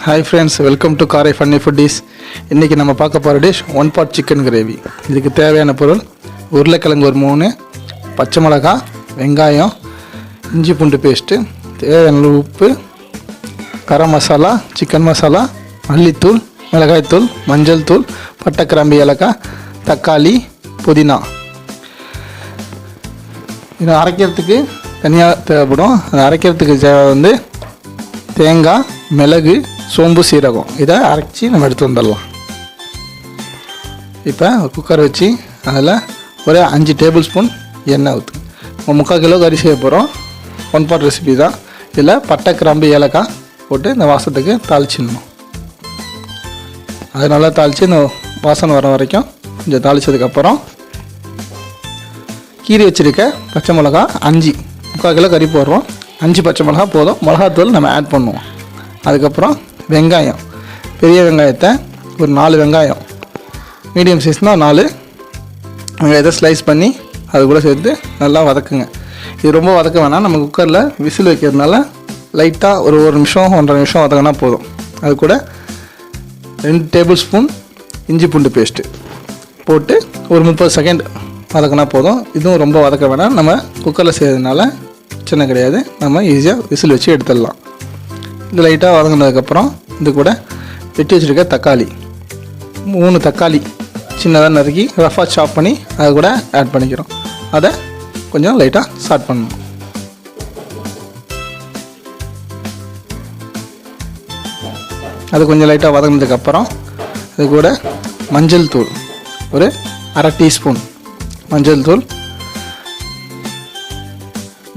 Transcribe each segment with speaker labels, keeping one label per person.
Speaker 1: Hi friends, welcome to காரை funny foodies. இன்றைக்கி நம்ம பார்க்க போகிற டிஷ் 1 pot சிக்கன் கிரேவி. இதுக்கு தேவையான பொருள்: உருளைக்கிழங்கு ஒரு 3, பச்சை மிளகாய், வெங்காயம், இஞ்சி பூண்டு பேஸ்ட்டு, தேவையான உப்பு, கரம் மசாலா, சிக்கன் மசாலா, மல்லித்தூள், மிளகாய்த்தூள், மஞ்சள் தூள், பட்டை கிராம்பு, ஏலக்காய், தக்காளி, புதினா. இதை அரைக்கிறதுக்கு தனியாக தேவைப்படும். அதை அரைக்கிறதுக்கு தேவை தேங்காய், மிளகு, சோம்பு, சீரகம். இதை அரைச்சி நம்ம எடுத்து வந்துடலாம். இப்போ குக்கர் வச்சு அதில் ஒரு 5 டேபிள் ஸ்பூன் எண்ணெய் ஊற்று. 3/4 கிலோ கறி செய்ய போகிறோம். 1 pot ரெசிபி தான். இதில் பட்டை கிராம்பு, ஏலக்காய் போட்டு இந்த வாசத்துக்கு தாளிச்சிடணும். அது நல்லா தாளித்து இந்த வாசனை வர வரைக்கும் கொஞ்சம் தாளித்ததுக்கப்புறம் கீரி வச்சுருக்க பச்சை மிளகா 5, 3/4 கிலோ கறி போடுறோம். 5 பச்சை மிளகா போதும். மிளகாத்தூள் நம்ம ஆட் பண்ணுவோம். அதுக்கப்புறம் வெங்காயம், பெரிய வெங்காயத்தை ஒரு 4 வெங்காயம், மீடியம் சைஸ்னால் 4 வெங்காயத்தை ஸ்லைஸ் பண்ணி அது கூட சேர்த்து நல்லா வதக்குங்க. இது ரொம்ப வதக்க வேணாம். நம்ம குக்கரில் விசில் வைக்கிறதுனால லைட்டாக ஒரு நிமிஷம் 1.5 நிமிஷம் வதக்கினா போதும். அது கூட 2 டேபிள் ஸ்பூன் இஞ்சி பூண்டு பேஸ்ட்டு போட்டு ஒரு 30 செகண்ட் வதக்கினா போதும். இதுவும் ரொம்ப வதக்க வேணாம். நம்ம குக்கரில் செய்கிறதுனால பிரச்சனை கிடையாது. நம்ம ஈஸியாக விசில் வச்சு எடுத்துடலாம். இது லைட்டாக வதங்கினதுக்கப்புறம் இது கூட வெட்டி வச்சுருக்க தக்காளி 3 தக்காளி சின்னதாக நறுக்கி ரஃபாக சாப் பண்ணி அதை கூட ஆட் பண்ணிக்கிறோம். அதை கொஞ்சம் லைட்டாக ஸ்டார்ட் பண்ணணும். அது கொஞ்சம் லைட்டாக வதங்கினதுக்கப்புறம் அது கூட மஞ்சள் தூள் ஒரு 1/2 டீஸ்பூன் மஞ்சள் தூள்,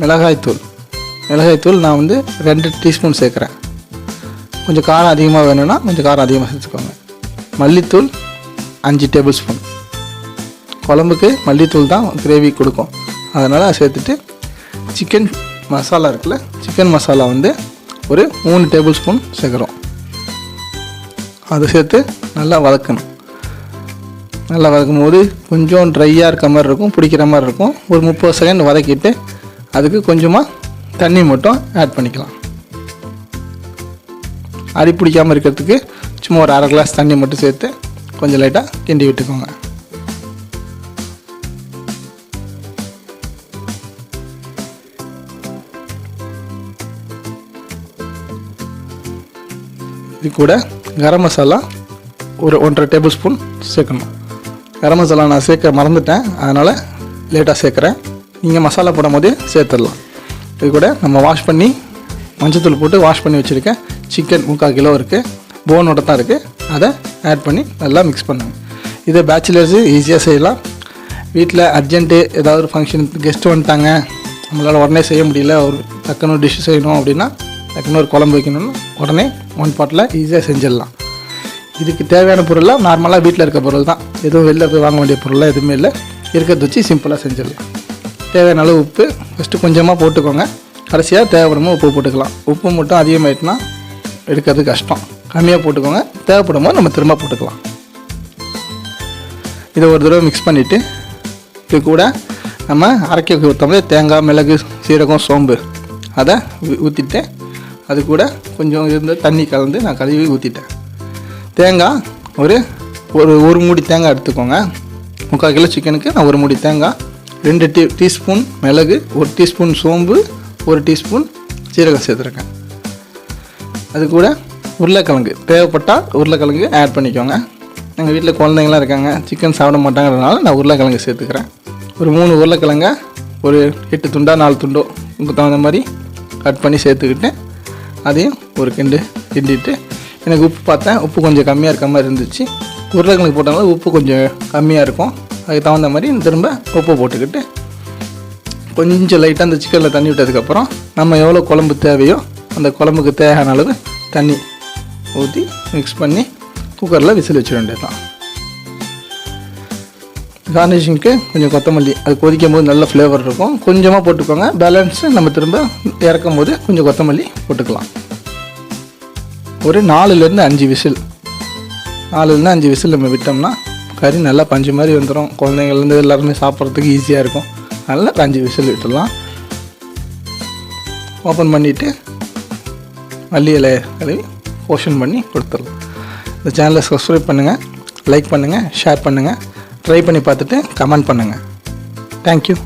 Speaker 1: மிளகாய்த்தூள் நான் 2 டீஸ்பூன் சேர்க்குறேன். கொஞ்சம் காரம் அதிகமாக வேணும்னா கொஞ்சம் காரம் அதிகமாக சேர்த்துக்கோங்க. மல்லித்தூள் 5 டேபிள் ஸ்பூன். குழம்புக்கு மல்லித்தூள் தான் கிரேவி கொடுக்கும். அதனால் அதை சேர்த்துட்டு சிக்கன் மசாலா இருக்குல்ல, சிக்கன் மசாலா ஒரு 3 டேபிள் ஸ்பூன் சேர்க்குறோம். அதை சேர்த்து நல்லா வதக்கணும். நல்லா வதக்கும் போது கொஞ்சம் ட்ரையாக இருக்க மாதிரி இருக்கும், பிடிக்கிற மாதிரி இருக்கும். ஒரு 30 செகண்ட் வதக்கிட்டு அதுக்கு கொஞ்சமாக தண்ணி மட்டும் ஆட் பண்ணிக்கலாம். அடி பிடிக்காமல் இருக்கிறதுக்கு சும்மா ஒரு 1/2 கிளாஸ் தண்ணி மட்டும் சேர்த்து கொஞ்சம் லைட்டாக கிண்டி விட்டுக்கோங்க. இது கூட கரம் மசாலா ஒரு 1.5 டேபிள் ஸ்பூன் சேர்க்கணும். கரம் மசாலா நான் சேர்க்க மறந்துட்டேன், அதனால் லேட்டாக சேர்க்குறேன். நீங்கள் மசாலா போடும் போதே சேர்த்துடலாம். இது கூட நம்ம வாஷ் பண்ணி மஞ்சத்தூள் போட்டு வாஷ் பண்ணி வச்சுருக்கேன் சிக்கன் 3/4 கிலோ இருக்குது, போனோட தான் இருக்குது. அதை ஆட் பண்ணி நல்லா மிக்ஸ் பண்ணுங்க. இதை பேச்சுலர்ஸு ஈஸியாக செய்யலாம். வீட்டில் அர்ஜென்ட்டு ஏதாவது ஒரு ஃபங்க்ஷன், கெஸ்ட்டு வந்துட்டாங்க, நம்மளால் உடனே செய்ய முடியல, ஒரு டக்குன்னு டிஷ் செய்யணும் அப்படின்னா, டக்குன்னு ஒரு குழம்பு வைக்கணும்னு உடனே 1 pot ஈஸியாக செஞ்சிடலாம். இதுக்கு தேவையான பொருளாக நார்மலாக வீட்டில் இருக்க பொருள் தான். எதுவும் வெளில போய் வாங்க வேண்டிய பொருளாக எதுவுமே இல்லை. இருக்கிறத வச்சு சிம்பிளாக செஞ்சிடலாம். தேவையான அளவு உப்பு ஃபஸ்ட்டு கொஞ்சமாக போட்டுக்கோங்க. கடைசியாக தேவைப்படுமோ உப்பு போட்டுக்கலாம். உப்பு மட்டும் அதிகமாகிட்டுனா எடுக்கிறது கஷ்டம். கம்மியாக போட்டுக்கோங்க. தேவைப்படும் போது நம்ம திரும்ப போட்டுக்கலாம். இதை ஒரு தடவை மிக்ஸ் பண்ணிவிட்டு இது கூட நம்ம அரைக்க ஊற்றாமல் தேங்காய், மிளகு, சீரகம், சோம்பு அதை ஊற்றிட்டு அது கூட கொஞ்சம் தண்ணி கலந்து நான் கழுவி ஊற்றிட்டேன். தேங்காய் ஒரு மூடி தேங்காய் எடுத்துக்கோங்க. 3/4 கிலோ சிக்கனுக்கு நான் 1 மூடி தேங்காய், 2 டீஸ்பூன் மிளகு, 1 டீஸ்பூன் சோம்பு, 1 டீஸ்பூன் சீரகம் சேர்த்துருக்கேன். அது கூட உருளைக்கிழங்கு தேவைப்பட்டால் உருளைக்கிழங்கு ஆட் பண்ணிக்கோங்க. எங்கள் வீட்டில் குழந்தைங்களாம் இருக்காங்க, சிக்கன் சாப்பிட மாட்டாங்கிறதுனால நான் உருளைக்கிழங்கு சேர்த்துக்கிறேன். ஒரு 3 உருளைக்கிழங்க ஒரு 8 துண்டா 4 துண்டோ உங்களுக்கு தகுந்த மாதிரி கட் பண்ணி சேர்த்துக்கிட்டு அதையும் ஒரு கிண்டிட்டு, எனக்கு உப்பு பார்த்தேன், உப்பு கொஞ்சம் கம்மியாக இருக்க மாதிரி இருந்துச்சு. உருளைக்கிழங்கு போட்டாலும் உப்பு கொஞ்சம் கம்மியாக இருக்கும். அதுக்கு தகுந்த மாதிரி திரும்ப உப்பு போட்டுக்கிட்டு கொஞ்சம் லைட்டாக அந்த சிக்கனில் தண்ணி விட்டதுக்கப்புறம் நம்ம எவ்வளோ குழம்பு தேவையோ அந்த குழம்புக்கு தேவையான அளவு தண்ணி ஊற்றி மிக்ஸ் பண்ணி குக்கரில் விசில் வச்சிட வேண்டியதுதான். கார்னிஷிங்க்கு கொஞ்சம் கொத்தமல்லி, அது கொதிக்கும் போது நல்ல ஃப்ளேவர் இருக்கும். கொஞ்சமாக போட்டுக்கோங்க. பேலன்ஸு நம்ம திரும்ப இறக்கும் போது கொஞ்சம் கொத்தமல்லி போட்டுக்கலாம். ஒரு 4லேருந்து 5 விசில் நம்ம விட்டோம்னா கறி நல்லா பஞ்சு மாதிரி வந்துடும். குழந்தைங்கள்லேருந்து எல்லாருமே சாப்பிட்றதுக்கு ஈஸியாக இருக்கும். நல்லா 5 விசில் விட்டுடலாம். ஓப்பன் பண்ணிவிட்டு மல்லி இலை கழுவி போர்ஷன் பண்ணி கொடுத்துடலாம். இந்த சேனலை சப்ஸ்கிரைப் பண்ணுங்கள், லைக் பண்ணுங்கள், ஷேர் பண்ணுங்கள், ட்ரை பண்ணி பார்த்துட்டு கமெண்ட் பண்ணுங்கள். தேங்க்யூ.